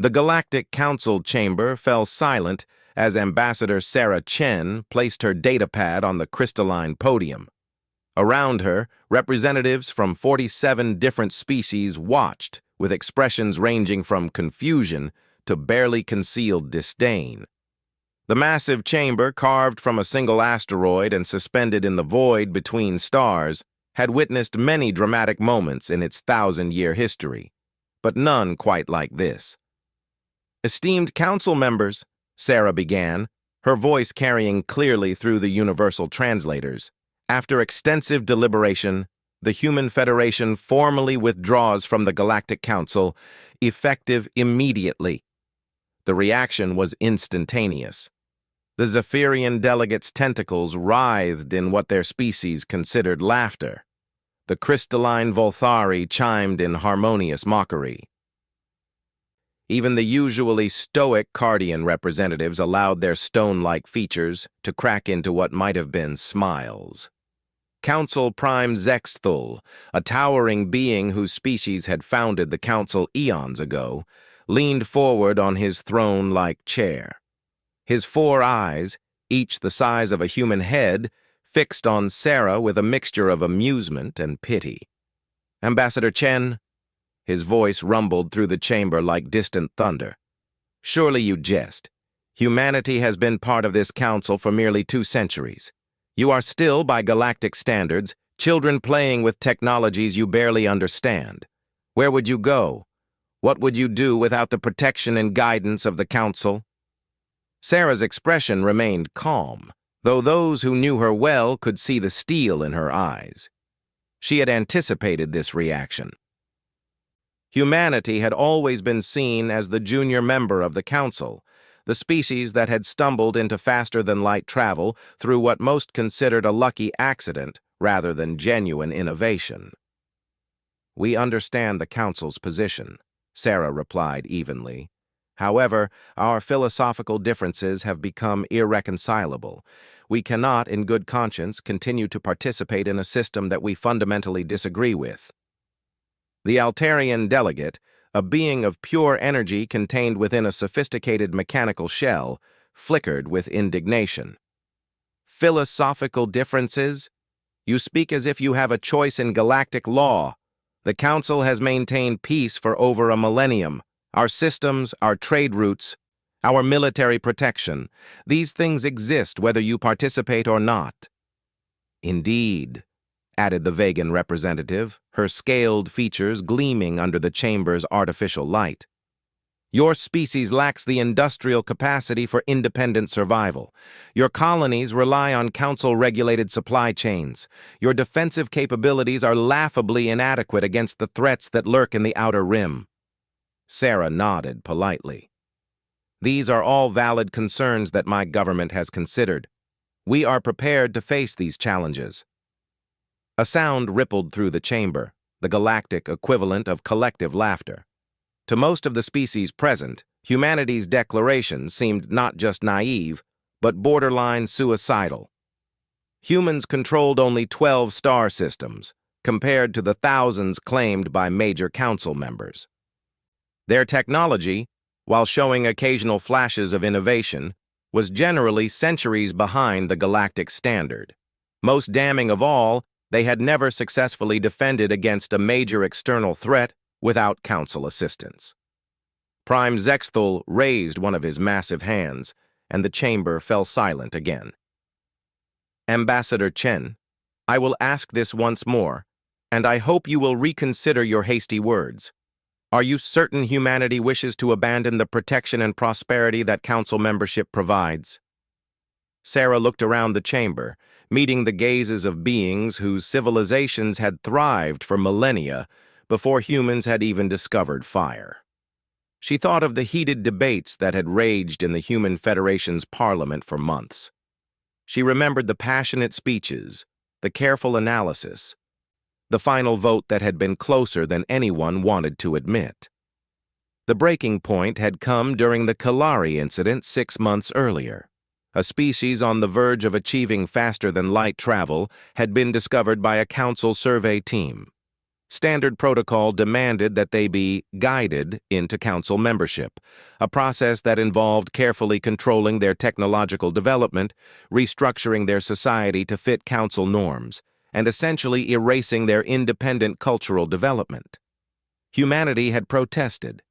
The Galactic Council chamber fell silent as Ambassador Sarah Chen placed her datapad on the crystalline podium. Around her, representatives from 47 different species watched, with expressions ranging from confusion to barely concealed disdain. The massive chamber, carved from a single asteroid and suspended in the void between stars, had witnessed many dramatic moments in its 1,000-year history, but none quite like this. "Esteemed council members," Sarah began, her voice carrying clearly through the universal translators, "after extensive deliberation, the Human Federation formally withdraws from the Galactic Council, effective immediately." The reaction was instantaneous. The Zephyrian delegates' tentacles writhed in what their species considered laughter. The crystalline Volthari chimed in harmonious mockery. Even the usually stoic Cardian representatives allowed their stone-like features to crack into what might have been smiles. Council Prime Zexthul, a towering being whose species had founded the Council eons ago, leaned forward on his throne-like chair. His 4 eyes, each the size of a human head, fixed on Sarah with a mixture of amusement and pity. "Ambassador Chen," his voice rumbled through the chamber like distant thunder, "surely you jest. Humanity has been part of this council for merely 2 centuries. You are still, by galactic standards, children playing with technologies you barely understand. Where would you go? What would you do without the protection and guidance of the council?" Sarah's expression remained calm, though those who knew her well could see the steel in her eyes. She had anticipated this reaction. Humanity had always been seen as the junior member of the council, the species that had stumbled into faster-than-light travel through what most considered a lucky accident rather than genuine innovation. "We understand the council's position," Sarah replied evenly. "However, our philosophical differences have become irreconcilable. We cannot, in good conscience, continue to participate in a system that we fundamentally disagree with." The Altarian delegate, a being of pure energy contained within a sophisticated mechanical shell, flickered with indignation. "Philosophical differences? You speak as if you have a choice in galactic law. The Council has maintained peace for over a millennium. Our systems, our trade routes, our military protection, these things exist whether you participate or not." "Indeed," added the Vegan representative, her scaled features gleaming under the chamber's artificial light. "Your species lacks the industrial capacity for independent survival. Your colonies rely on council-regulated supply chains. Your defensive capabilities are laughably inadequate against the threats that lurk in the Outer Rim." Sarah nodded politely. "These are all valid concerns that my government has considered. We are prepared to face these challenges." A sound rippled through the chamber, the galactic equivalent of collective laughter. To most of the species present, humanity's declaration seemed not just naive, but borderline suicidal. Humans controlled only 12 star systems, compared to the thousands claimed by major council members. Their technology, while showing occasional flashes of innovation, was generally centuries behind the galactic standard. Most damning of all, they had never successfully defended against a major external threat without council assistance. Prime Zexthul raised one of his massive hands, and the chamber fell silent again. "Ambassador Chen, I will ask this once more, and I hope you will reconsider your hasty words. Are you certain humanity wishes to abandon the protection and prosperity that council membership provides?" Sarah looked around the chamber, meeting the gazes of beings whose civilizations had thrived for millennia before humans had even discovered fire. She thought of the heated debates that had raged in the Human Federation's parliament for months. She remembered the passionate speeches, the careful analysis, the final vote that had been closer than anyone wanted to admit. The breaking point had come during the Kalari incident 6 months earlier. A species on the verge of achieving faster-than-light travel had been discovered by a council survey team. Standard protocol demanded that they be guided into council membership, a process that involved carefully controlling their technological development, restructuring their society to fit council norms, and essentially erasing their independent cultural development. Humanity had protested.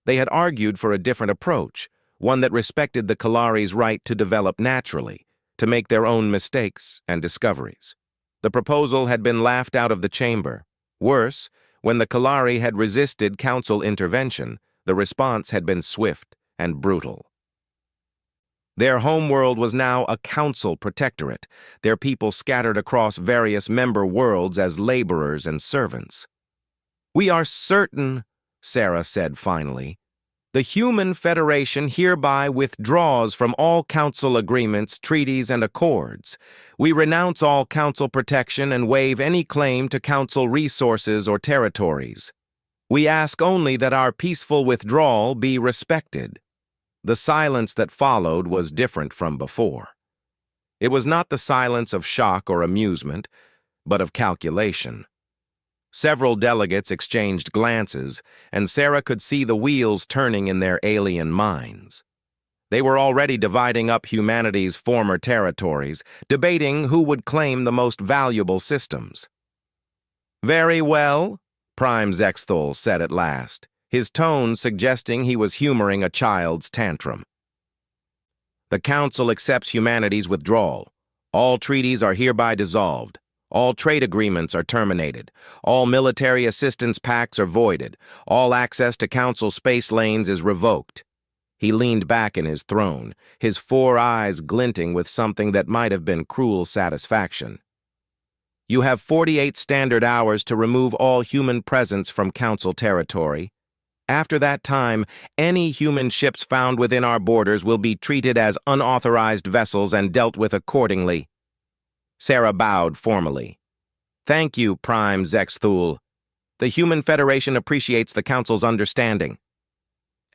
They had argued for a different approach, one that respected the Kalari's right to develop naturally, to make their own mistakes and discoveries. The proposal had been laughed out of the chamber. Worse, when the Kalari had resisted council intervention, the response had been swift and brutal. Their homeworld was now a council protectorate, their people scattered across various member worlds as laborers and servants. "We are certain," Sarah said finally, "the Human Federation hereby withdraws from all council agreements, treaties, and accords. We renounce all council protection and waive any claim to council resources or territories. We ask only that our peaceful withdrawal be respected." The silence that followed was different from before. It was not the silence of shock or amusement, but of calculation. Several delegates exchanged glances, and Sarah could see the wheels turning in their alien minds. They were already dividing up humanity's former territories, debating who would claim the most valuable systems. "Very well," Prime Zexthul said at last, his tone suggesting he was humoring a child's tantrum. "The Council accepts humanity's withdrawal. All treaties are hereby dissolved. All trade agreements are terminated. All military assistance pacts are voided. All access to Council space lanes is revoked." He leaned back in his throne, his 4 eyes glinting with something that might have been cruel satisfaction. "You have 48 standard hours to remove all human presence from Council territory. After that time, any human ships found within our borders will be treated as unauthorized vessels and dealt with accordingly." Sarah bowed formally. "Thank you, Prime Zexthul. The Human Federation appreciates the Council's understanding."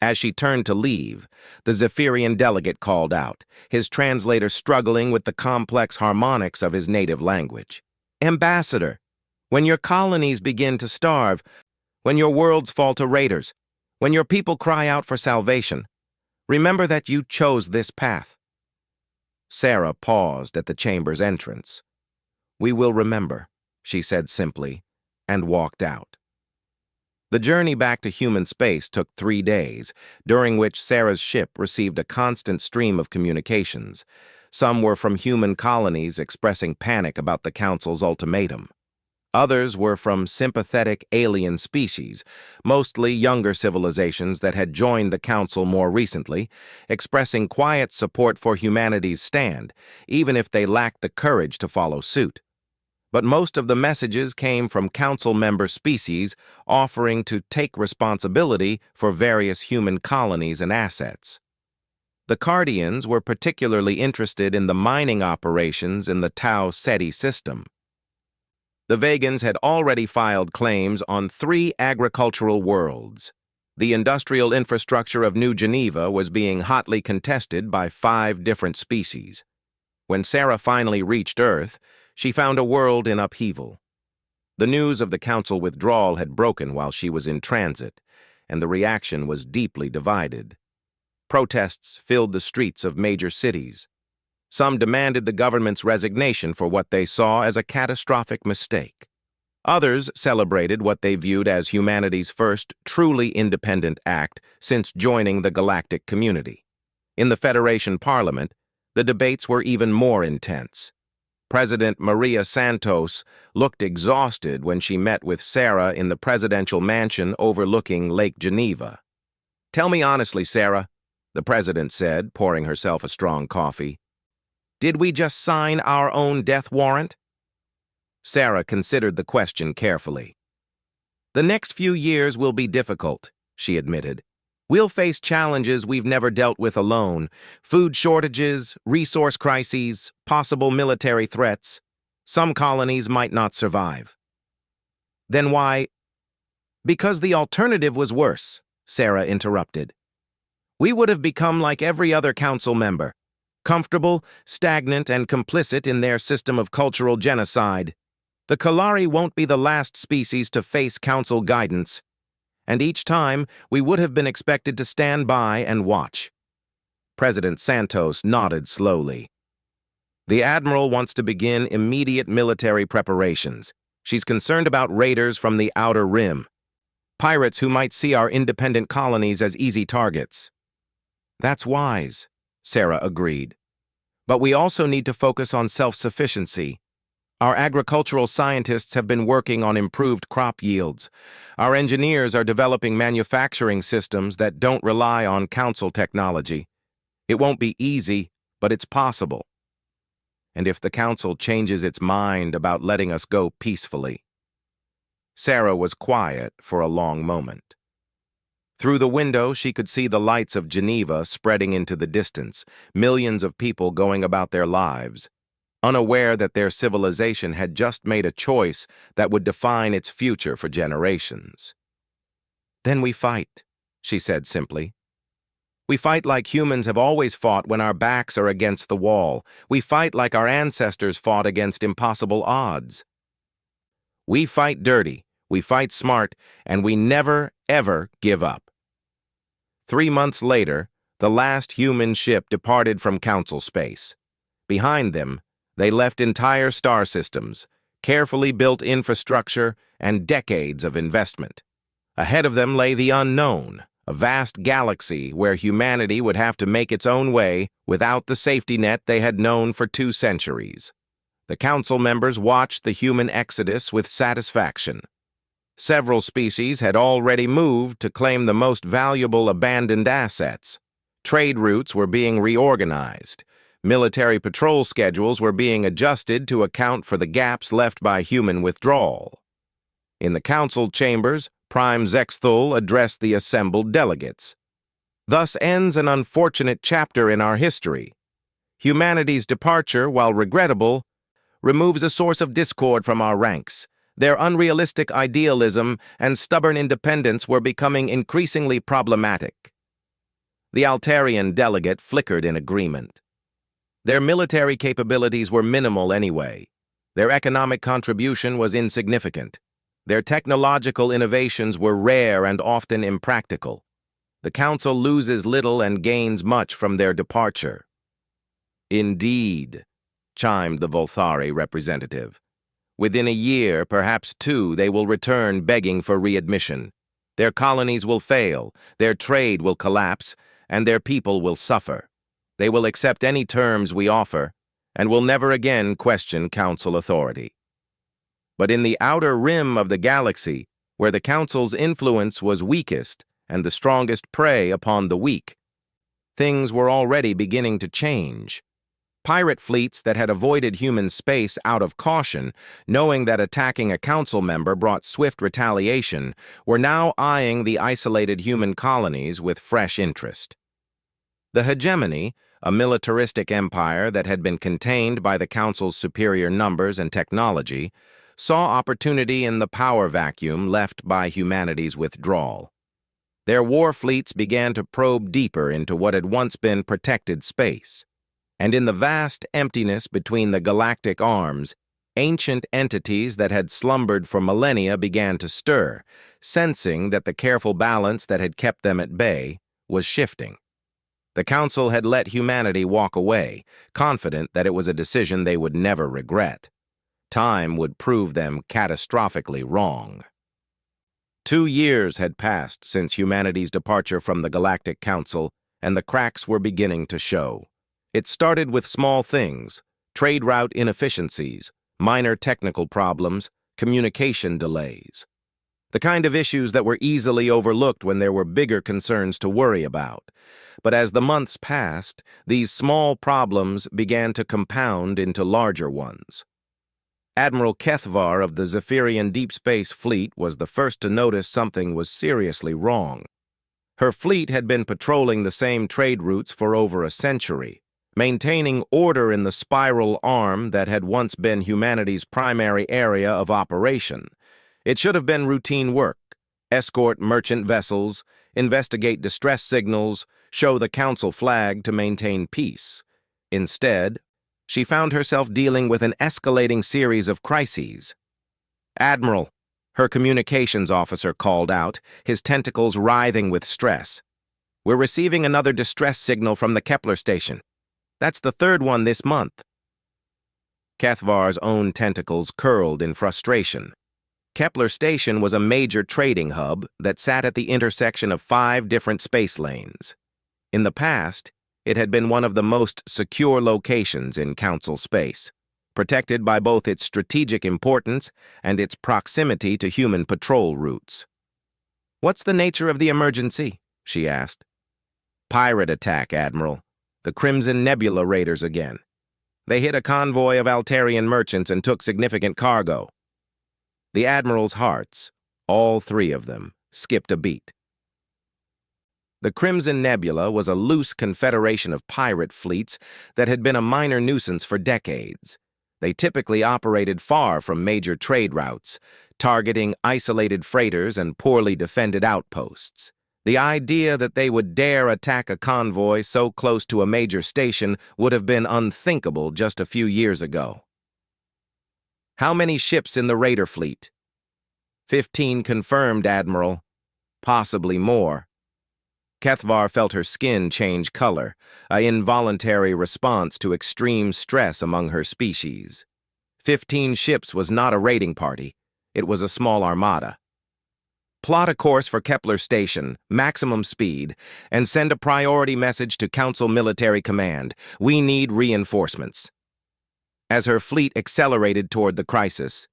As she turned to leave, the Zephyrian delegate called out, his translator struggling with the complex harmonics of his native language. "Ambassador, when your colonies begin to starve, when your worlds fall to raiders, when your people cry out for salvation, remember that you chose this path." Sarah paused at the chamber's entrance. "We will remember," she said simply, and walked out. The journey back to human space took 3 days, during which Sarah's ship received a constant stream of communications. Some were from human colonies expressing panic about the Council's ultimatum. Others were from sympathetic alien species, mostly younger civilizations that had joined the Council more recently, expressing quiet support for humanity's stand, even if they lacked the courage to follow suit. But most of the messages came from Council member species offering to take responsibility for various human colonies and assets. The Cardians were particularly interested in the mining operations in the Tau Ceti system. The Vegans had already filed claims on 3 agricultural worlds. The industrial infrastructure of New Geneva was being hotly contested by 5 different species. When Sarah finally reached Earth, she found a world in upheaval. The news of the Council withdrawal had broken while she was in transit, and the reaction was deeply divided. Protests filled the streets of major cities. Some demanded the government's resignation for what they saw as a catastrophic mistake. Others celebrated what they viewed as humanity's first truly independent act since joining the galactic community. In the Federation Parliament, the debates were even more intense. President Maria Santos looked exhausted when she met with Sarah in the presidential mansion overlooking Lake Geneva. "Tell me honestly, Sarah," the president said, pouring herself a strong coffee. "Did we just sign our own death warrant?" Sarah considered the question carefully. "The next few years will be difficult," she admitted. "We'll face challenges we've never dealt with alone. Food shortages, resource crises, possible military threats. Some colonies might not survive." "Then why—" "Because the alternative was worse," Sarah interrupted. "We would have become like every other council member, comfortable, stagnant, and complicit in their system of cultural genocide." The Kalari won't be the last species to face Council guidance, and each time we would have been expected to stand by and watch. President Santos nodded slowly. The Admiral wants to begin immediate military preparations. She's concerned about raiders from the Outer Rim, pirates who might see our independent colonies as easy targets. That's wise, Sarah agreed. But we also need to focus on self-sufficiency. Our agricultural scientists have been working on improved crop yields. Our engineers are developing manufacturing systems that don't rely on Council technology. It won't be easy, but it's possible. And if the Council changes its mind about letting us go peacefully. Sarah was quiet for a long moment. Through the window, she could see the lights of Geneva spreading into the distance, millions of people going about their lives, unaware that their civilization had just made a choice that would define its future for generations. Then we fight, she said simply. We fight like humans have always fought when our backs are against the wall. We fight like our ancestors fought against impossible odds. We fight dirty, we fight smart, and we never, ever give up. 3 months later, the last human ship departed from Council space. Behind them, they left entire star systems, carefully built infrastructure, and decades of investment. Ahead of them lay the unknown, a vast galaxy where humanity would have to make its own way without the safety net they had known for 2 centuries. The Council members watched the human exodus with satisfaction. Several species had already moved to claim the most valuable abandoned assets. Trade routes were being reorganized. Military patrol schedules were being adjusted to account for the gaps left by human withdrawal. In the Council chambers, Prime Zexthul addressed the assembled delegates. Thus ends an unfortunate chapter in our history. Humanity's departure, while regrettable, removes a source of discord from our ranks. Their unrealistic idealism and stubborn independence were becoming increasingly problematic. The Altarian delegate flickered in agreement. Their military capabilities were minimal anyway. Their economic contribution was insignificant. Their technological innovations were rare and often impractical. The Council loses little and gains much from their departure. Indeed, chimed the Volthari representative. Within a year, perhaps 2, they will return begging for readmission. Their colonies will fail, their trade will collapse, and their people will suffer. They will accept any terms we offer, and will never again question Council authority. But in the outer rim of the galaxy, where the Council's influence was weakest and the strongest prey upon the weak, things were already beginning to change. Pirate fleets that had avoided human space out of caution, knowing that attacking a Council member brought swift retaliation, were now eyeing the isolated human colonies with fresh interest. The hegemony, a militaristic empire that had been contained by the Council's superior numbers and technology, saw opportunity in the power vacuum left by humanity's withdrawal. Their war fleets began to probe deeper into what had once been protected space. And in the vast emptiness between the galactic arms, ancient entities that had slumbered for millennia began to stir, sensing that the careful balance that had kept them at bay was shifting. The Council had let humanity walk away, confident that it was a decision they would never regret. Time would prove them catastrophically wrong. 2 years had passed since humanity's departure from the Galactic Council, and the cracks were beginning to show. It started with small things, trade route inefficiencies, minor technical problems, communication delays. The kind of issues that were easily overlooked when there were bigger concerns to worry about. But as the months passed, these small problems began to compound into larger ones. Admiral Kethvar of the Zephyrian Deep Space Fleet was the first to notice something was seriously wrong. Her fleet had been patrolling the same trade routes for over a century, maintaining order in the spiral arm that had once been humanity's primary area of operation. It should have been routine work: escort merchant vessels, investigate distress signals, show the Council flag to maintain peace. Instead, she found herself dealing with an escalating series of crises. Admiral, her communications officer called out, his tentacles writhing with stress. We're receiving another distress signal from the Kepler station. That's the third one this month. Kethvar's own tentacles curled in frustration. Kepler Station was a major trading hub that sat at the intersection of 5 different space lanes. In the past, it had been one of the most secure locations in Council space, protected by both its strategic importance and its proximity to human patrol routes. "What's the nature of the emergency?" she asked. "Pirate attack, Admiral. The Crimson Nebula raiders again. They hit a convoy of Altarian merchants and took significant cargo." The Admiral's hearts, all 3 of them, skipped a beat. The Crimson Nebula was a loose confederation of pirate fleets that had been a minor nuisance for decades. They typically operated far from major trade routes, targeting isolated freighters and poorly defended outposts. The idea that they would dare attack a convoy so close to a major station would have been unthinkable just a few years ago. "How many ships in the raider fleet?" 15 confirmed, Admiral. Possibly more. Kethvar felt her skin change color, an involuntary response to extreme stress among her species. 15 ships was not a raiding party. It was a small armada. "Plot a course for Kepler Station, maximum speed, and send a priority message to Council Military Command. We need reinforcements." As her fleet accelerated toward the crisis,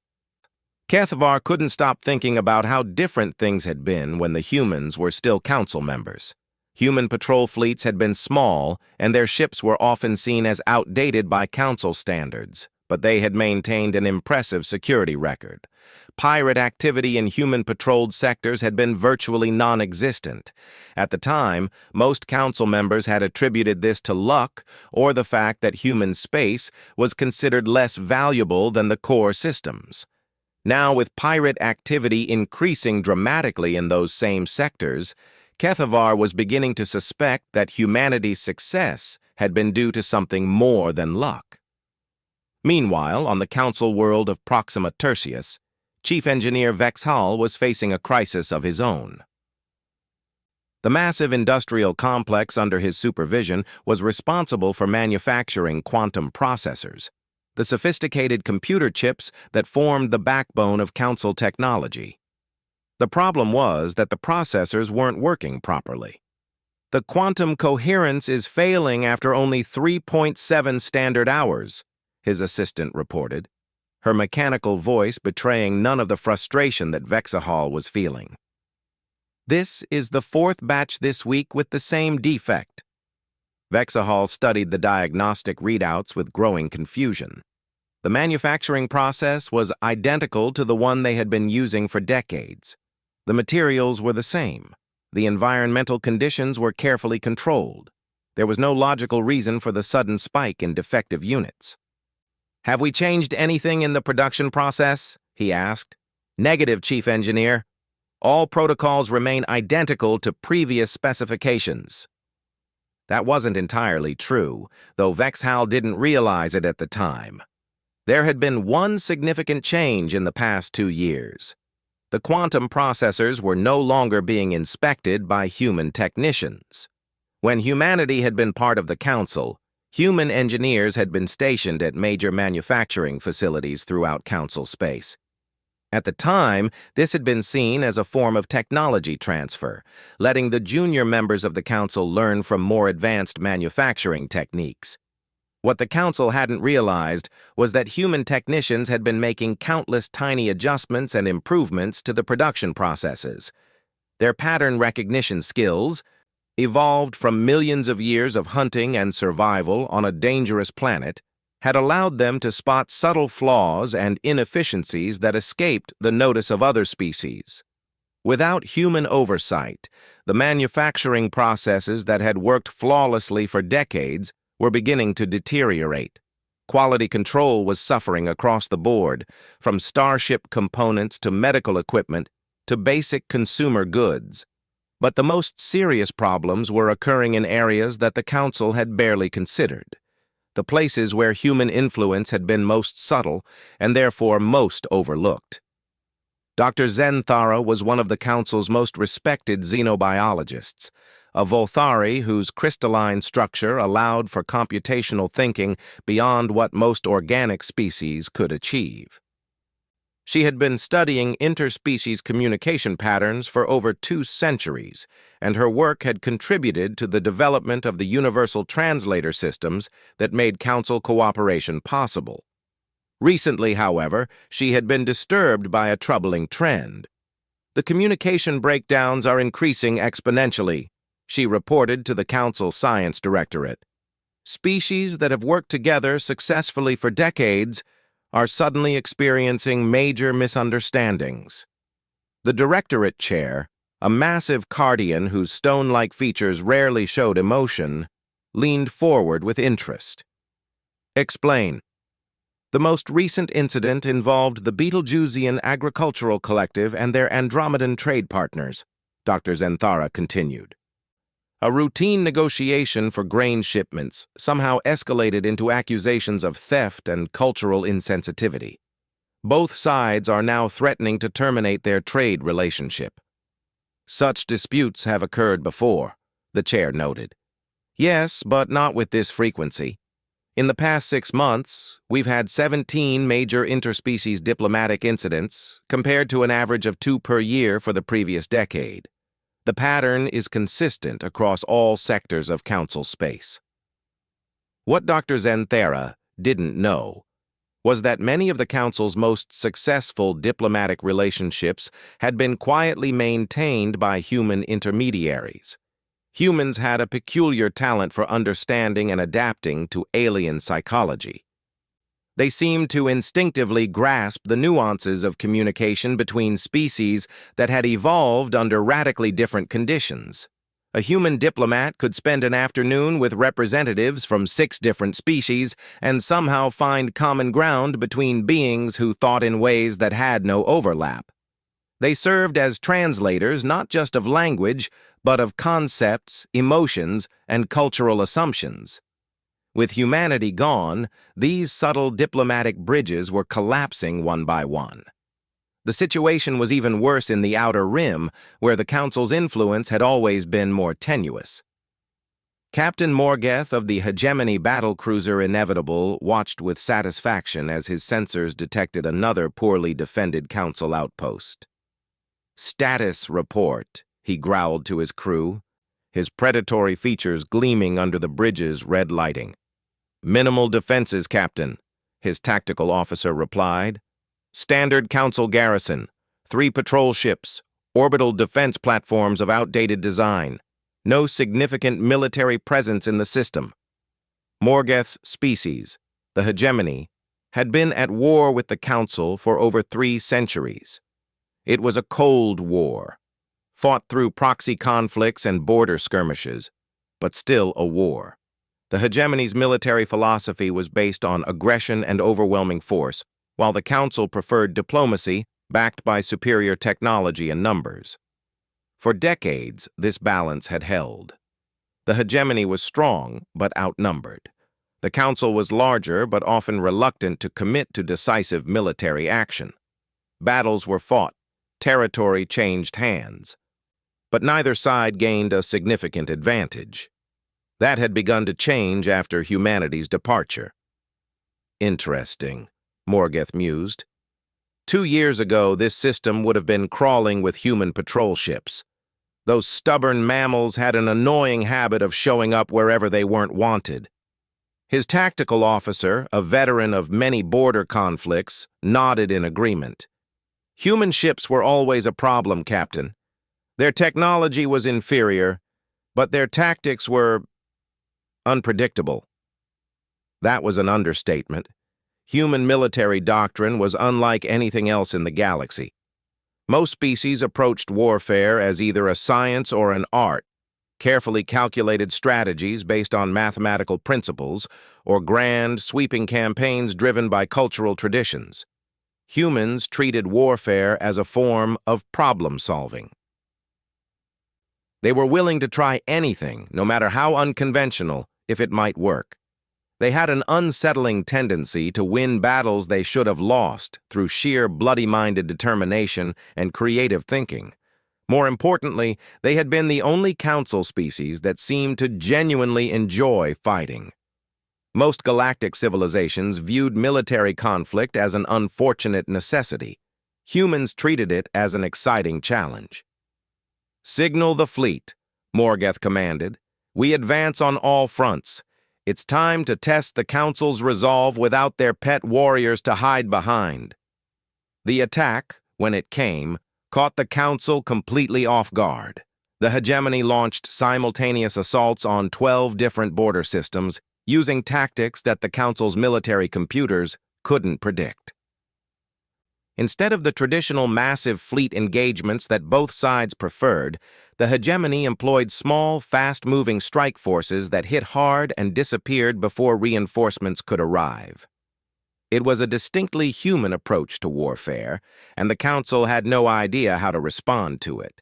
Kethvar couldn't stop thinking about how different things had been when the humans were still Council members. Human patrol fleets had been small, and their ships were often seen as outdated by Council standards, but they had maintained an impressive security record. Pirate activity in human-patrolled sectors had been virtually non-existent. At the time, most Council members had attributed this to luck or the fact that human space was considered less valuable than the core systems. Now, with pirate activity increasing dramatically in those same sectors, Kethvar was beginning to suspect that humanity's success had been due to something more than luck. Meanwhile, on the Council world of Proxima Tertius, Chief Engineer Vex Hall was facing a crisis of his own. The massive industrial complex under his supervision was responsible for manufacturing quantum processors, the sophisticated computer chips that formed the backbone of Council technology. The problem was that the processors weren't working properly. "The quantum coherence is failing after only 3.7 standard hours," his assistant reported, her mechanical voice betraying none of the frustration that Vexahall was feeling. "This is the 4th batch this week with the same defect." Vexahall studied the diagnostic readouts with growing confusion. The manufacturing process was identical to the one they had been using for decades. The materials were the same. The environmental conditions were carefully controlled. There was no logical reason for the sudden spike in defective units. "Have we changed anything in the production process?" he asked. "Negative, Chief Engineer. All protocols remain identical to previous specifications." That wasn't entirely true, though Vexhal didn't realize it at the time. There had been one significant change in the past 2 years. The quantum processors were no longer being inspected by human technicians. When humanity had been part of the Council, human engineers had been stationed at major manufacturing facilities throughout Council space. At the time, this had been seen as a form of technology transfer, letting the junior members of the Council learn from more advanced manufacturing techniques. What the Council hadn't realized was that human technicians had been making countless tiny adjustments and improvements to the production processes. Their pattern recognition skills, evolved from millions of years of hunting and survival on a dangerous planet, had allowed them to spot subtle flaws and inefficiencies that escaped the notice of other species. Without human oversight, the manufacturing processes that had worked flawlessly for decades were beginning to deteriorate. Quality control was suffering across the board, from starship components to medical equipment to basic consumer goods. But the most serious problems were occurring in areas that the Council had barely considered, the places where human influence had been most subtle and therefore most overlooked. Dr. Zenthara was one of the Council's most respected xenobiologists, a Volthari whose crystalline structure allowed for computational thinking beyond what most organic species could achieve. She had been studying interspecies communication patterns for over 2 centuries, and her work had contributed to the development of the universal translator systems that made Council cooperation possible. Recently, however, she had been disturbed by a troubling trend. "The communication breakdowns are increasing exponentially," she reported to the Council Science Directorate. "Species that have worked together successfully for decades are suddenly experiencing major misunderstandings." The Directorate Chair, a massive Cardian whose stone-like features rarely showed emotion, leaned forward with interest. "Explain." "The most recent incident involved the Betelgeusian Agricultural Collective and their Andromedan trade partners," Dr. Zenthara continued. "A routine negotiation for grain shipments somehow escalated into accusations of theft and cultural insensitivity. Both sides are now threatening to terminate their trade relationship." "Such disputes have occurred before," the chair noted. "Yes, but not with this frequency. In the past 6 months, we've had 17 major interspecies diplomatic incidents, compared to an average of 2 per year for the previous decade. The pattern is consistent across all sectors of Council space." What Dr. Zenthara didn't know was that many of the Council's most successful diplomatic relationships had been quietly maintained by human intermediaries. Humans had a peculiar talent for understanding and adapting to alien psychology. They seemed to instinctively grasp the nuances of communication between species that had evolved under radically different conditions. A human diplomat could spend an afternoon with representatives from 6 different species and somehow find common ground between beings who thought in ways that had no overlap. They served as translators not just of language, but of concepts, emotions, and cultural assumptions. With humanity gone, these subtle diplomatic bridges were collapsing one by one. The situation was even worse in the Outer Rim, where the Council's influence had always been more tenuous. Captain Morgeth of the Hegemony battlecruiser Inevitable watched with satisfaction as his sensors detected another poorly defended Council outpost. "Status report," he growled to his crew, his predatory features gleaming under the bridge's red lighting. "Minimal defenses, Captain," his tactical officer replied. "Standard Council garrison, 3 patrol ships, orbital defense platforms of outdated design. No significant military presence in the system." Morgeth's species, the Hegemony, had been at war with the Council for over 3 centuries. It was a Cold War, fought through proxy conflicts and border skirmishes, but still a war. The Hegemony's military philosophy was based on aggression and overwhelming force, while the Council preferred diplomacy backed by superior technology and numbers. For decades, this balance had held. The Hegemony was strong, but outnumbered. The Council was larger, but often reluctant to commit to decisive military action. Battles were fought, territory changed hands. But neither side gained a significant advantage. That had begun to change after humanity's departure. "Interesting," Morgeth mused. 2 years ago, this system would have been crawling with human patrol ships. Those stubborn mammals had an annoying habit of showing up wherever they weren't wanted. His tactical officer, a veteran of many border conflicts, nodded in agreement. "Human ships were always a problem, Captain. Their technology was inferior, but their tactics were unpredictable." That was an understatement. Human military doctrine was unlike anything else in the galaxy. Most species approached warfare as either a science or an art, carefully calculated strategies based on mathematical principles, or grand, sweeping campaigns driven by cultural traditions. Humans treated warfare as a form of problem-solving. They were willing to try anything, no matter how unconventional, if it might work. They had an unsettling tendency to win battles they should have lost through sheer bloody-minded determination and creative thinking. More importantly, they had been the only council species that seemed to genuinely enjoy fighting. Most galactic civilizations viewed military conflict as an unfortunate necessity. Humans treated it as an exciting challenge. "Signal the fleet," Morgoth commanded. "We advance on all fronts. It's time to test the Council's resolve without their pet warriors to hide behind." The attack, when it came, caught the Council completely off guard. The hegemony launched simultaneous assaults on 12 different border systems, using tactics that the Council's military computers couldn't predict. Instead of the traditional massive fleet engagements that both sides preferred, the hegemony employed small, fast-moving strike forces that hit hard and disappeared before reinforcements could arrive. It was a distinctly human approach to warfare, and the Council had no idea how to respond to it.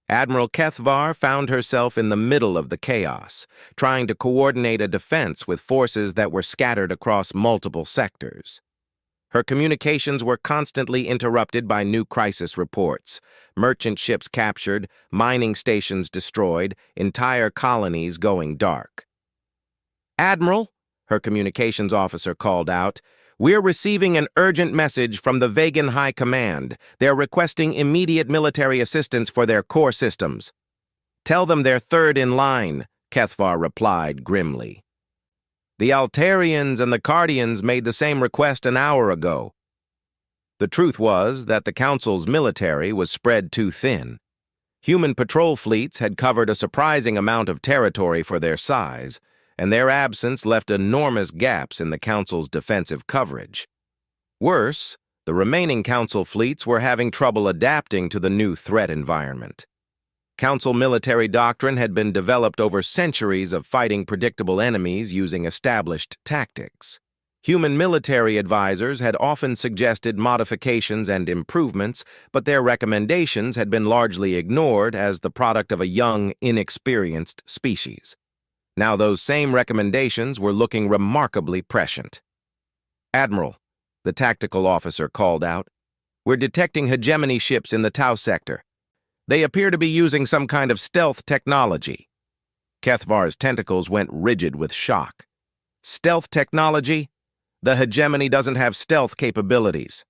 Admiral Kethvar found herself in the middle of the chaos, trying to coordinate a defense with forces that were scattered across multiple sectors. Her communications were constantly interrupted by new crisis reports: merchant ships captured, mining stations destroyed, entire colonies going dark. "Admiral," her communications officer called out, "we're receiving an urgent message from the Vegan High Command. They're requesting immediate military assistance for their core systems." "Tell them they're third in line," Kethvar replied grimly. "The Altarians and the Cardians made the same request an hour ago." The truth was that the Council's military was spread too thin. Human patrol fleets had covered a surprising amount of territory for their size, and their absence left enormous gaps in the Council's defensive coverage. Worse, the remaining Council fleets were having trouble adapting to the new threat environment. Council military doctrine had been developed over centuries of fighting predictable enemies using established tactics. Human military advisors had often suggested modifications and improvements, but their recommendations had been largely ignored as the product of a young, inexperienced species. Now those same recommendations were looking remarkably prescient. "Admiral," the tactical officer called out, "we're detecting hegemony ships in the Tau sector. They appear to be using some kind of stealth technology." Kethvar's tentacles went rigid with shock. "Stealth technology? The hegemony doesn't have stealth capabilities."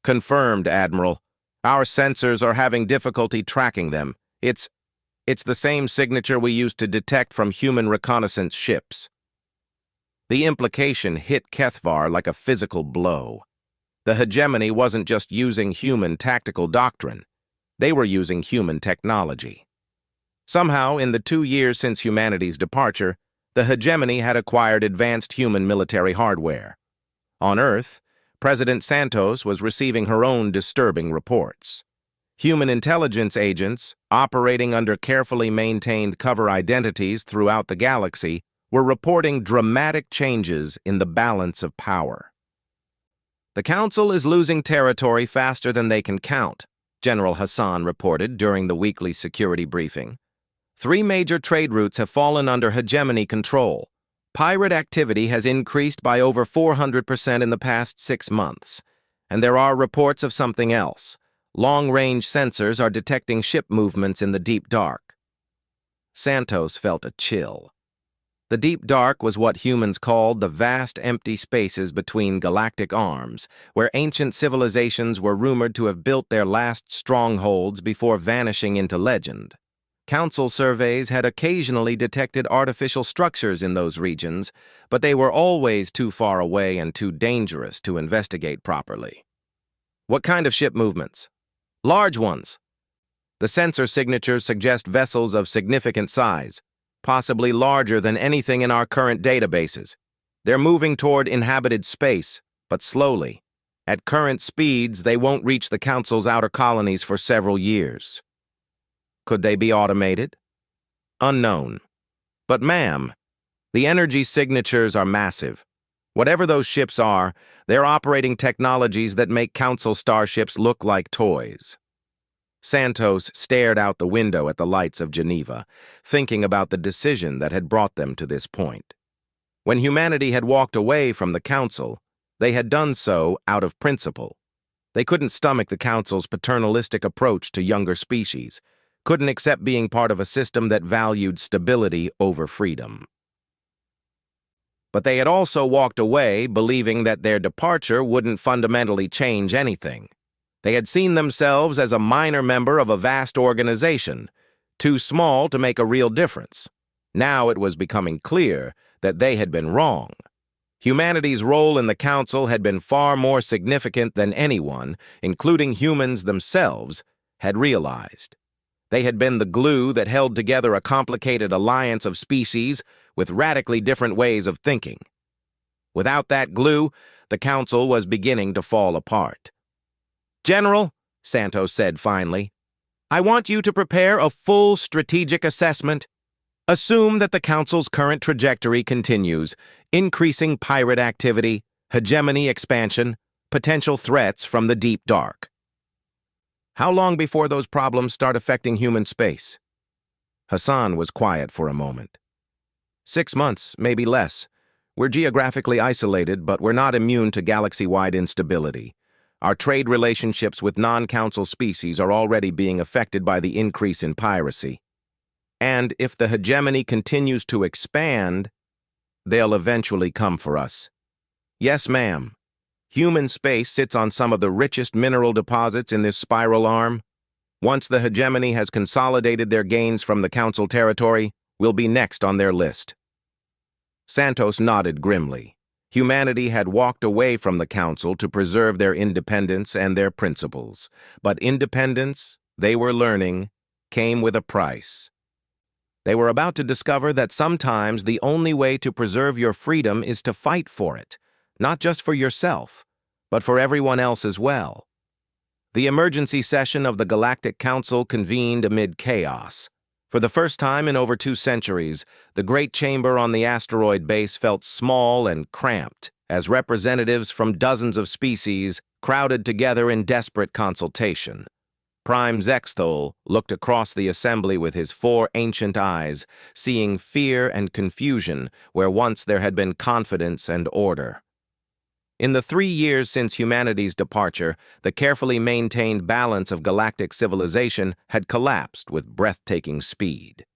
"Confirmed, Admiral. Our sensors are having difficulty tracking them. It's the same signature we used to detect from human reconnaissance ships." The implication hit Kethvar like a physical blow. The hegemony wasn't just using human tactical doctrine. They were using human technology. Somehow, in the 2 years since humanity's departure, the hegemony had acquired advanced human military hardware. On Earth, President Santos was receiving her own disturbing reports. Human intelligence agents, operating under carefully maintained cover identities throughout the galaxy, were reporting dramatic changes in the balance of power. "The Council is losing territory faster than they can count," General Hassan reported during the weekly security briefing. 3 major trade routes have fallen under hegemony control. Pirate activity has increased by over 400% in the past 6 months. And there are reports of something else. Long-range sensors are detecting ship movements in the deep dark. Santos felt a chill. The deep dark was what humans called the vast empty spaces between galactic arms, where ancient civilizations were rumored to have built their last strongholds before vanishing into legend. Council surveys had occasionally detected artificial structures in those regions, but they were always too far away and too dangerous to investigate properly. "What kind of ship movements?" "Large ones. The sensor signatures suggest vessels of significant size, possibly larger than anything in our current databases. They're moving toward inhabited space, but slowly. At current speeds, they won't reach the Council's outer colonies for several years." "Could they be automated?" "Unknown. But ma'am, the energy signatures are massive. Whatever those ships are, they're operating technologies that make Council starships look like toys." Santos stared out the window at the lights of Geneva, thinking about the decision that had brought them to this point. When humanity had walked away from the Council, they had done so out of principle. They couldn't stomach the Council's paternalistic approach to younger species, couldn't accept being part of a system that valued stability over freedom. But they had also walked away believing that their departure wouldn't fundamentally change anything. They had seen themselves as a minor member of a vast organization, too small to make a real difference. Now it was becoming clear that they had been wrong. Humanity's role in the Council had been far more significant than anyone, including humans themselves, had realized. They had been the glue that held together a complicated alliance of species with radically different ways of thinking. Without that glue, the Council was beginning to fall apart. "General," Santos said finally, "I want you to prepare a full strategic assessment. Assume that the Council's current trajectory continues, increasing pirate activity, hegemony expansion, potential threats from the deep dark. How long before those problems start affecting human space?" Hassan was quiet for a moment. 6 months, maybe less. We're geographically isolated, but we're not immune to galaxy-wide instability. Our trade relationships with non-Council species are already being affected by the increase in piracy. And if the hegemony continues to expand, they'll eventually come for us. Yes, ma'am. Human space sits on some of the richest mineral deposits in this spiral arm. Once the hegemony has consolidated their gains from the Council territory, we'll be next on their list. Santos nodded grimly. Humanity had walked away from the Council to preserve their independence and their principles. But independence, they were learning, came with a price. They were about to discover that sometimes the only way to preserve your freedom is to fight for it, not just for yourself, but for everyone else as well. The emergency session of the Galactic Council convened amid chaos. For the first time in over 2 centuries, the Great Chamber on the asteroid base felt small and cramped, as representatives from dozens of species crowded together in desperate consultation. Prime Zexthol looked across the assembly with his 4 ancient eyes, seeing fear and confusion where once there had been confidence and order. In the 3 years since humanity's departure, the carefully maintained balance of galactic civilization had collapsed with breathtaking speed.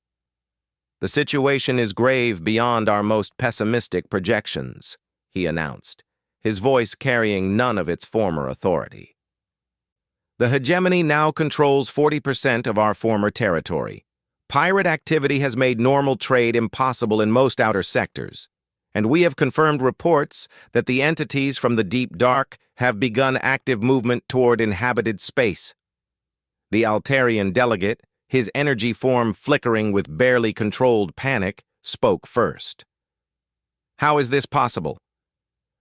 "The situation is grave beyond our most pessimistic projections," he announced, his voice carrying none of its former authority. "The hegemony now controls 40% of our former territory. Pirate activity has made normal trade impossible in most outer sectors, and we have confirmed reports that the entities from the deep dark have begun active movement toward inhabited space." The Altarian delegate, his energy form flickering with barely controlled panic, spoke first. "How is this possible?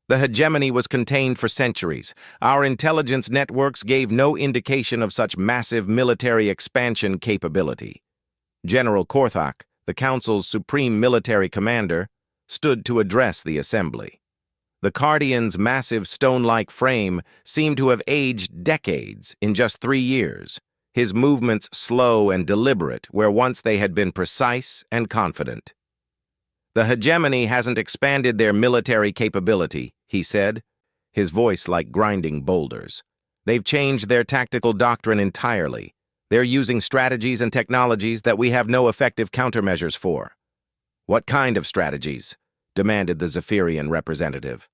The hegemony was contained for centuries. Our intelligence networks gave no indication of such massive military expansion capability." General Korthak, the Council's supreme military commander, stood to address the assembly. The Cardian's massive stone-like frame seemed to have aged decades in just 3 years, his movements slow and deliberate where once they had been precise and confident. "The hegemony hasn't expanded their military capability," he said, his voice like grinding boulders. "They've changed their tactical doctrine entirely. They're using strategies and technologies that we have no effective countermeasures for." "What kind of strategies?" demanded the Zephyrian representative.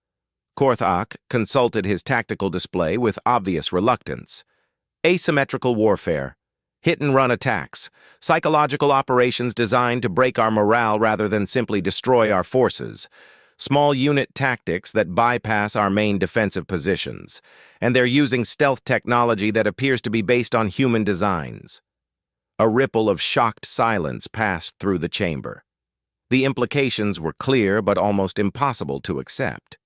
Korthak consulted his tactical display with obvious reluctance. "Asymmetrical warfare, hit-and-run attacks, psychological operations designed to break our morale rather than simply destroy our forces, small unit tactics that bypass our main defensive positions, and they're using stealth technology that appears to be based on human designs." A ripple of shocked silence passed through the chamber. The implications were clear but almost impossible to accept.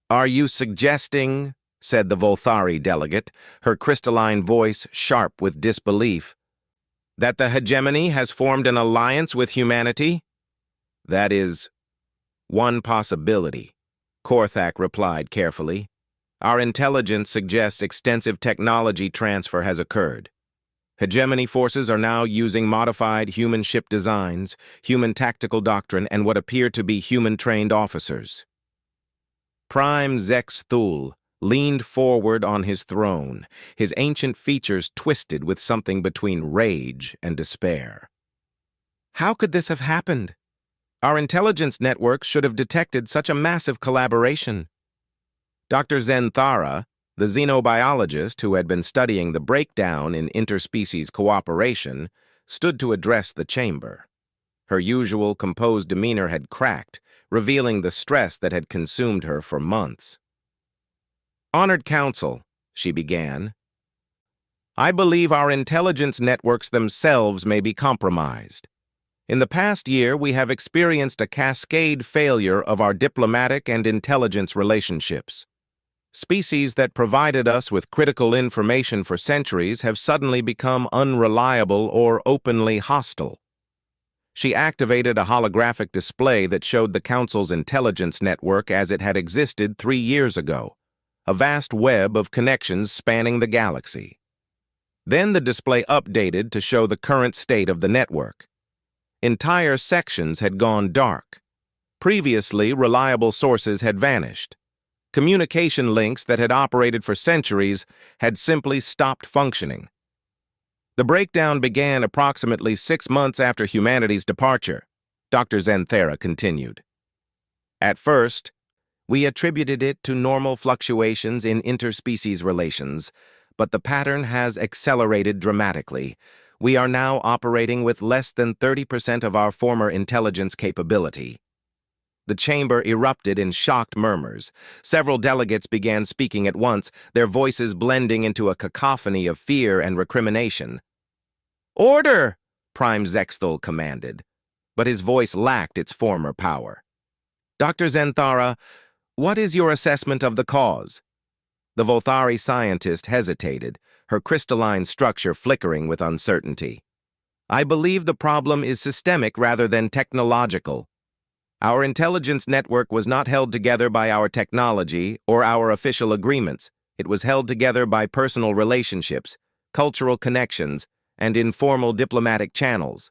"Are you suggesting," said the Volthari delegate, her crystalline voice sharp with disbelief, "that the hegemony has formed an alliance with humanity?" "That is one possibility," Korthak replied carefully. "Our intelligence suggests extensive technology transfer has occurred. Hegemony forces are now using modified human ship designs, human tactical doctrine, and what appear to be human-trained officers. Prime Zex Thul leaned forward on his throne, his ancient features twisted with something between rage and despair. How could this have happened? Our intelligence networks should have detected such a massive collaboration. Dr. Zenthara, the xenobiologist who had been studying the breakdown in interspecies cooperation, stood to address the chamber. Her usual composed demeanor had cracked, revealing the stress that had consumed her for months. "Honored Council," she began, "I believe our intelligence networks themselves may be compromised. In the past year, we have experienced a cascade failure of our diplomatic and intelligence relationships. Species that provided us with critical information for centuries have suddenly become unreliable or openly hostile." She activated a holographic display that showed the Council's intelligence network as it had existed 3 years ago, a vast web of connections spanning the galaxy. Then the display updated to show the current state of the network. Entire sections had gone dark. Previously, reliable sources had vanished. Communication links that had operated for centuries had simply stopped functioning. The breakdown began approximately 6 months after humanity's departure, Dr. Zenthara continued. At first, we attributed it to normal fluctuations in interspecies relations, but the pattern has accelerated dramatically. We are now operating with less than 30% of our former intelligence capability. The chamber erupted in shocked murmurs. Several delegates began speaking at once, their voices blending into a cacophony of fear and recrimination. "Order!" Prime Zexthul commanded, but his voice lacked its former power. "Dr. Zenthara, what is your assessment of the cause?" The Volthari scientist hesitated, her crystalline structure flickering with uncertainty. "I believe the problem is systemic rather than technological. Our intelligence network was not held together by our technology or our official agreements. It was held together by personal relationships, cultural connections, and informal diplomatic channels.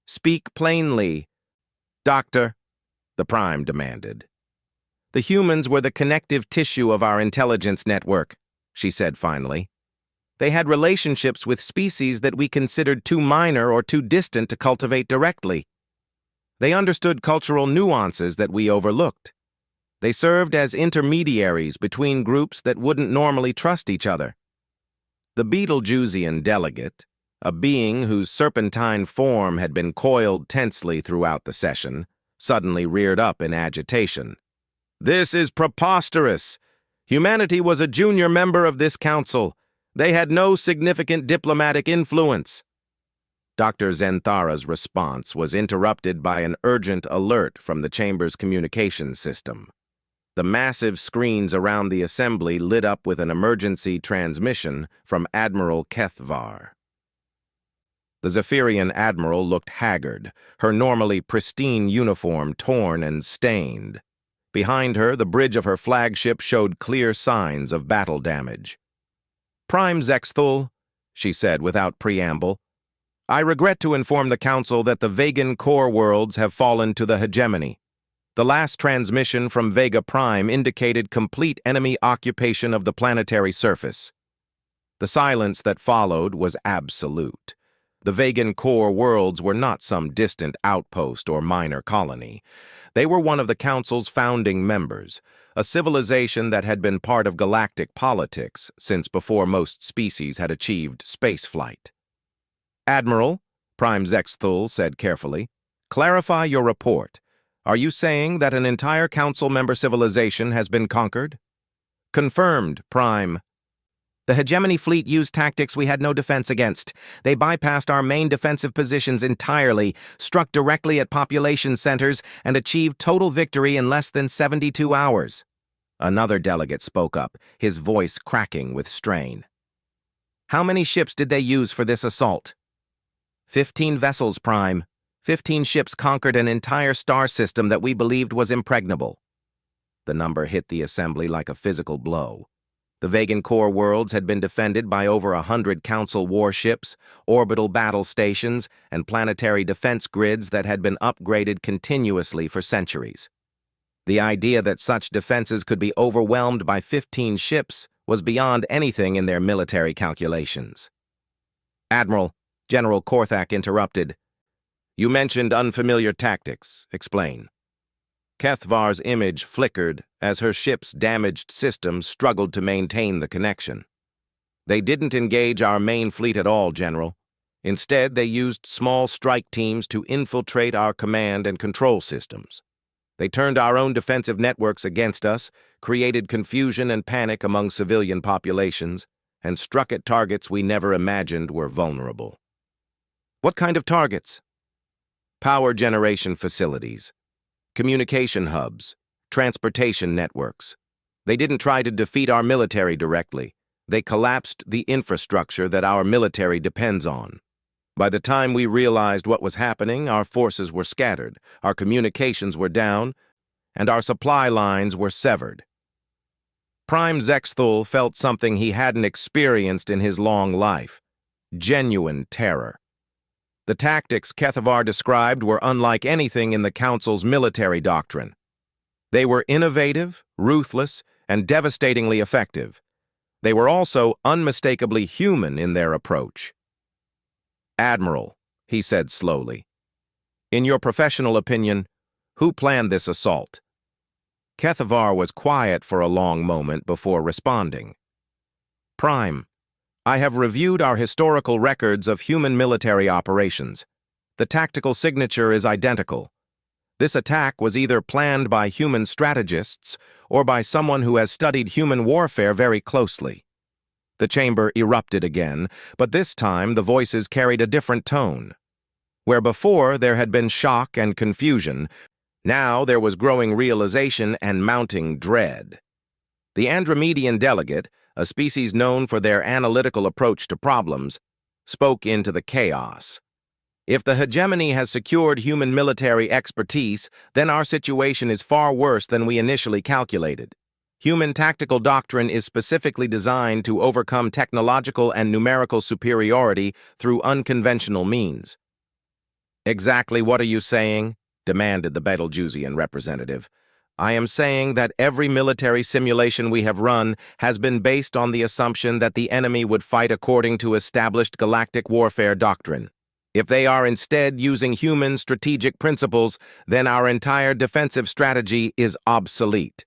Speak plainly, Doctor," the Prime demanded. "The humans were the connective tissue of our intelligence network," she said finally. "They had relationships with species that we considered too minor or too distant to cultivate directly. They understood cultural nuances that we overlooked. They served as intermediaries between groups that wouldn't normally trust each other." The Betelgeusian delegate, a being whose serpentine form had been coiled tensely throughout the session, suddenly reared up in agitation. "This is preposterous! Humanity was a junior member of this council. They had no significant diplomatic influence." Dr. Zenthara's response was interrupted by an urgent alert from the chamber's communications system. The massive screens around the assembly lit up with an emergency transmission from Admiral Kethvar. The Zephyrian admiral looked haggard, her normally pristine uniform torn and stained. Behind her, the bridge of her flagship showed clear signs of battle damage. "Prime Zexthul," she said without preamble, "I regret to inform the Council that the Vegan core worlds have fallen to the hegemony. The last transmission from Vega Prime indicated complete enemy occupation of the planetary surface." The silence that followed was absolute. The Vegan core worlds were not some distant outpost or minor colony. They were one of the Council's founding members, a civilization that had been part of galactic politics since before most species had achieved spaceflight. "Admiral," Prime Zexthul said carefully, "clarify your report. Are you saying that an entire Council-member civilization has been conquered?" "Confirmed, Prime." "The hegemony fleet used tactics we had no defense against. They bypassed our main defensive positions entirely, struck directly at population centers, and achieved total victory in less than 72 hours. Another delegate spoke up, his voice cracking with strain. "How many ships did they use for this assault?" 15 vessels, Prime. 15 ships conquered an entire star system that we believed was impregnable." The number hit the assembly like a physical blow. The Vegan core worlds had been defended by over 100 Council warships, orbital battle stations, and planetary defense grids that had been upgraded continuously for centuries. The idea that such defenses could be overwhelmed by 15 ships was beyond anything in their military calculations. "Admiral," General Korthak interrupted. "You mentioned unfamiliar tactics. Explain." Kethvar's image flickered as her ship's damaged systems struggled to maintain the connection. "They didn't engage our main fleet at all, General. Instead, they used small strike teams to infiltrate our command and control systems. They turned our own defensive networks against us, created confusion and panic among civilian populations, and struck at targets we never imagined were vulnerable." "What kind of targets?" "Power generation facilities, communication hubs, transportation networks. They didn't try to defeat our military directly. They collapsed the infrastructure that our military depends on. By the time we realized what was happening, our forces were scattered, our communications were down, and our supply lines were severed." Prime Zexthul felt something he hadn't experienced in his long life: genuine terror. The tactics Kethavar described were unlike anything in the Council's military doctrine. They were innovative, ruthless, and devastatingly effective. They were also unmistakably human in their approach. "Admiral," he said slowly, "in your professional opinion, who planned this assault?" Kethavar was quiet for a long moment before responding. "Prime, I have reviewed our historical records of human military operations. The tactical signature is identical. This attack was either planned by human strategists or by someone who has studied human warfare very closely." The chamber erupted again, but this time the voices carried a different tone. Where before there had been shock and confusion, now there was growing realization and mounting dread. The Andromedian delegate, a species known for their analytical approach to problems, spoke into the chaos. "If the hegemony has secured human military expertise, then our situation is far worse than we initially calculated. Human tactical doctrine is specifically designed to overcome technological and numerical superiority through unconventional means." "Exactly what are you saying?" demanded the Betelgeusian representative. "I am saying that every military simulation we have run has been based on the assumption that the enemy would fight according to established galactic warfare doctrine. If they are instead using human strategic principles, then our entire defensive strategy is obsolete."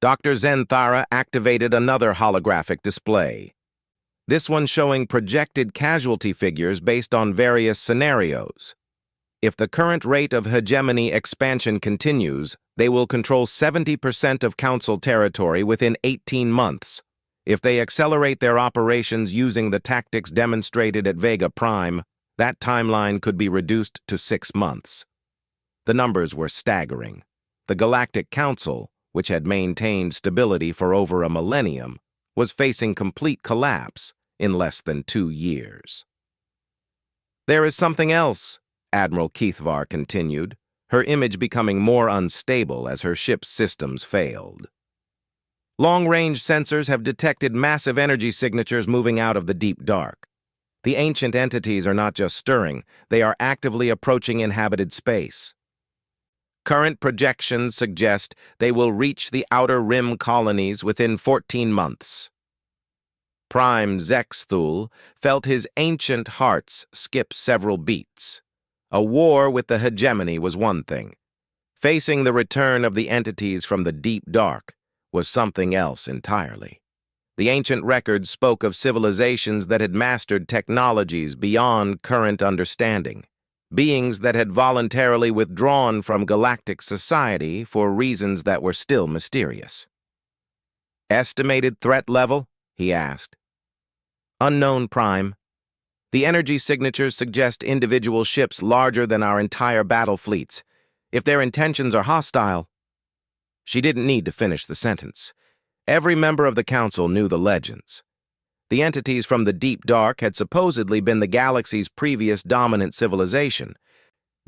Dr. Zenthara activated another holographic display, this one showing projected casualty figures based on various scenarios. If the current rate of hegemony expansion continues, they will control 70% of Council territory within 18 months. If they accelerate their operations using the tactics demonstrated at Vega Prime, that timeline could be reduced to 6 months. The numbers were staggering. The Galactic Council, which had maintained stability for over a millennium, was facing complete collapse in less than 2 years. "There is something else," Admiral Kethvar continued, her image becoming more unstable as her ship's systems failed. "Long-range sensors have detected massive energy signatures moving out of the deep dark. The ancient entities are not just stirring, they are actively approaching inhabited space. Current projections suggest they will reach the Outer Rim colonies within 14 months. Prime Zexthul felt his ancient hearts skip several beats. A war with the hegemony was one thing. Facing the return of the entities from the deep dark was something else entirely. The ancient records spoke of civilizations that had mastered technologies beyond current understanding, beings that had voluntarily withdrawn from galactic society for reasons that were still mysterious. "Estimated threat level?" he asked. "Unknown, Prime. The energy signatures suggest individual ships larger than our entire battle fleets. If their intentions are hostile—" She didn't need to finish the sentence. Every member of the Council knew the legends. The entities from the deep dark had supposedly been the galaxy's previous dominant civilization,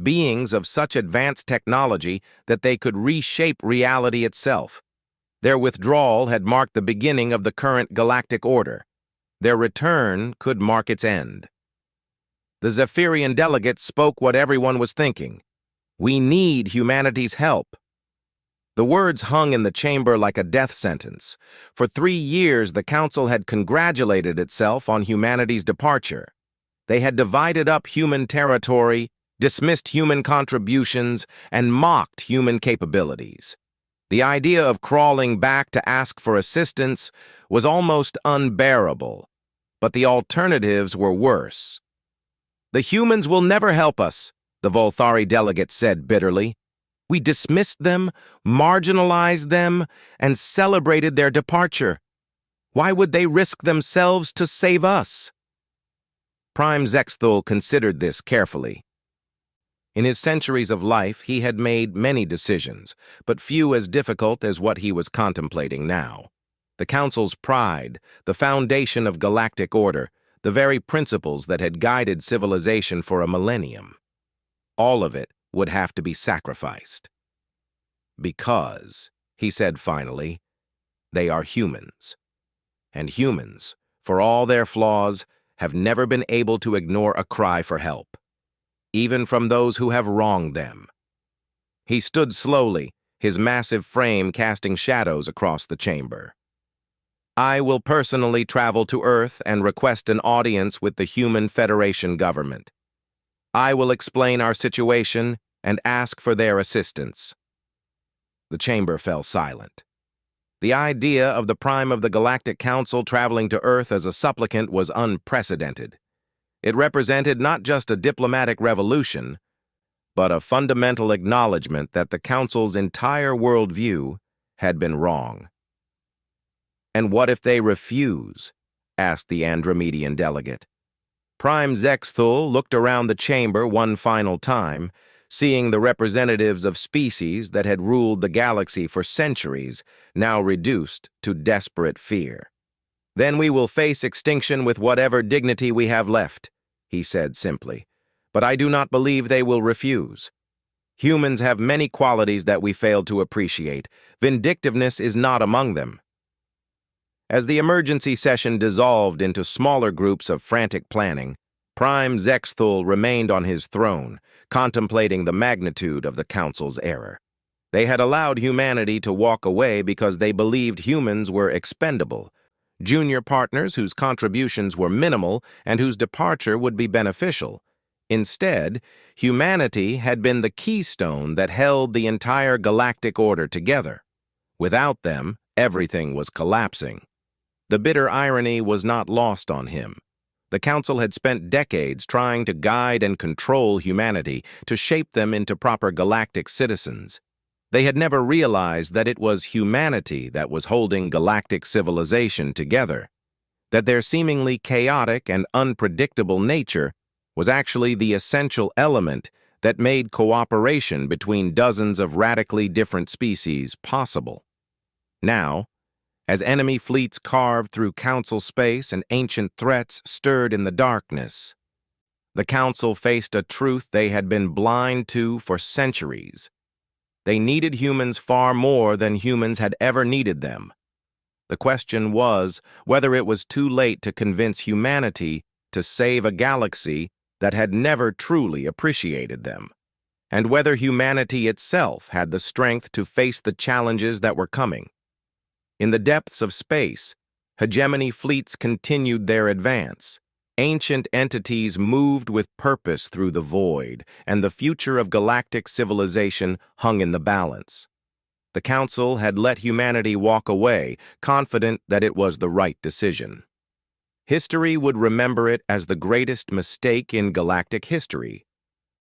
beings of such advanced technology that they could reshape reality itself. Their withdrawal had marked the beginning of the current galactic order. Their return could mark its end. The Zephyrian delegates spoke what everyone was thinking. We need humanity's help. The words hung in the chamber like a death sentence. For 3 years, the Council had congratulated itself on humanity's departure. They had divided up human territory, dismissed human contributions, and mocked human capabilities. The idea of crawling back to ask for assistance was almost unbearable, but the alternatives were worse. The humans will never help us, the Volthari delegate said bitterly. We dismissed them, marginalized them, and celebrated their departure. Why would they risk themselves to save us? Prime Zexthul considered this carefully. In his centuries of life, he had made many decisions, but few as difficult as what he was contemplating now. The Council's pride, the foundation of galactic order, the very principles that had guided civilization for a millennium. All of it would have to be sacrificed. Because, he said finally, they are humans. And humans, for all their flaws, have never been able to ignore a cry for help, even from those who have wronged them. He stood slowly, his massive frame casting shadows across the chamber. I will personally travel to Earth and request an audience with the Human Federation government. I will explain our situation and ask for their assistance. The chamber fell silent. The idea of the Prime of the Galactic Council traveling to Earth as a supplicant was unprecedented. It represented not just a diplomatic revolution, but a fundamental acknowledgement that the Council's entire worldview had been wrong. And what if they refuse? Asked the Andromedian delegate. Prime Zexthul looked around the chamber one final time, seeing the representatives of species that had ruled the galaxy for centuries, now reduced to desperate fear. Then we will face extinction with whatever dignity we have left, he said simply. But I do not believe they will refuse. Humans have many qualities that we fail to appreciate. Vindictiveness is not among them. As the emergency session dissolved into smaller groups of frantic planning, Prime Zexthul remained on his throne, contemplating the magnitude of the Council's error. They had allowed humanity to walk away because they believed humans were expendable, junior partners whose contributions were minimal and whose departure would be beneficial. Instead, humanity had been the keystone that held the entire galactic order together. Without them, everything was collapsing. The bitter irony was not lost on him. The Council had spent decades trying to guide and control humanity, to shape them into proper galactic citizens. They had never realized that it was humanity that was holding galactic civilization together, that their seemingly chaotic and unpredictable nature was actually the essential element that made cooperation between dozens of radically different species possible. Now, as enemy fleets carved through Council space and ancient threats stirred in the darkness, the Council faced a truth they had been blind to for centuries. They needed humans far more than humans had ever needed them. The question was whether it was too late to convince humanity to save a galaxy that had never truly appreciated them, and whether humanity itself had the strength to face the challenges that were coming. In the depths of space, hegemony fleets continued their advance. Ancient entities moved with purpose through the void, and the future of galactic civilization hung in the balance. The Council had let humanity walk away, confident that it was the right decision. History would remember it as the greatest mistake in galactic history,